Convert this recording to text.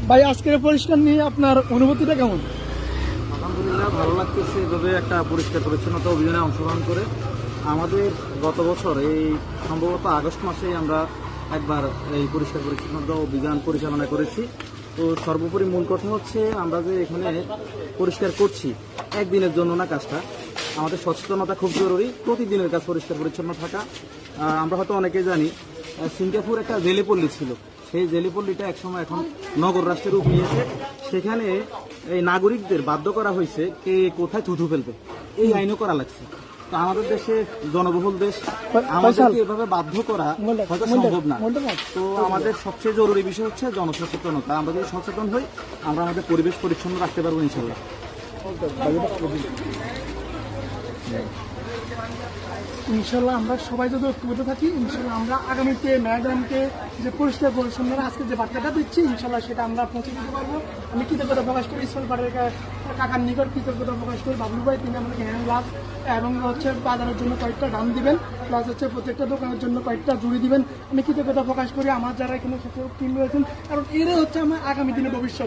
ভাই আজকের পরিষ্কার নিয়ে আপনার অনুভূতিটা কেমন? আলহামদুলিল্লাহ, ভালো লাগতেছে এভাবে একটা পরিষ্কার পরিচ্ছন্নতা অভিযানে অংশগ্রহণ করে। আমাদের গত বছর এই সম্ভবত আগস্ট মাসেই আমরা একবার এই পরিষ্কার পরিচ্ছন্নতা অভিযান পরিচালনা করেছি। তো সর্বোপরি মূল কথা হচ্ছে আমরা যে এখানে পরিষ্কার করছি একদিনের জন্য না, কাজটা আমাদের সচেতনতা খুব জরুরি, প্রতিদিনের কাজ পরিষ্কার পরিচ্ছন্ন থাকা। আমরা হয়তো অনেকেই জানি সিঙ্গাপুর একটা জেলেপল্লী ছিল, সেই জেলেপল্লীটা একসময় এখন নগর রাষ্ট্রের রূপ নিয়েছে। সেখানে এই নাগরিকদের বাধ্য করা হয়েছে কে কোথায় থুথু ফেলবে, এই আইনও করা লাগছে। তো আমাদের দেশে জনবহুল দেশ, আমাদেরকে এভাবে বাধ্য করা হয়তো সম্ভব না। তো আমাদের সবচেয়ে জরুরি বিষয় হচ্ছে জনসচেতনতা। আমরা যদি সচেতন হই, আমরা আমাদের পরিবেশ পরিচ্ছন্ন রাখতে পারবো ইনশাল্লাহ। ইনশাল্লাহ আমরা সবাই যদি ঐক্যবদ্ধ থাকি, ইনশাল্লাহ আমরা আগামীতে ম্যাডামকে যে পরিষ্কার পরিচ্ছন্ন আজকে যে বার্তাটা দিচ্ছি, ইনশাল্লাহ সেটা আমরা পৌঁছে দিতে পারবো। আমি কৃতজ্ঞতা প্রকাশ করি ইসমাইল পাড়ের কাকার নিকট, কৃতজ্ঞতা প্রকাশ করি বাবলু ভাই, তিনি আমাদেরকে হ্যান্ড গ্লাভস এবং হচ্ছে বাজারের জন্য কয়েকটা ডান দিবেন, প্লাস হচ্ছে প্রত্যেকটা দোকানের জন্য কয়েকটা জুড়ি দিবেন। আমি কৃতজ্ঞতা প্রকাশ করি আমার যারা এখানে টিম রয়েছেন, কারণ এরা হচ্ছে আমার আগামী দিনে ভবিষ্যৎ।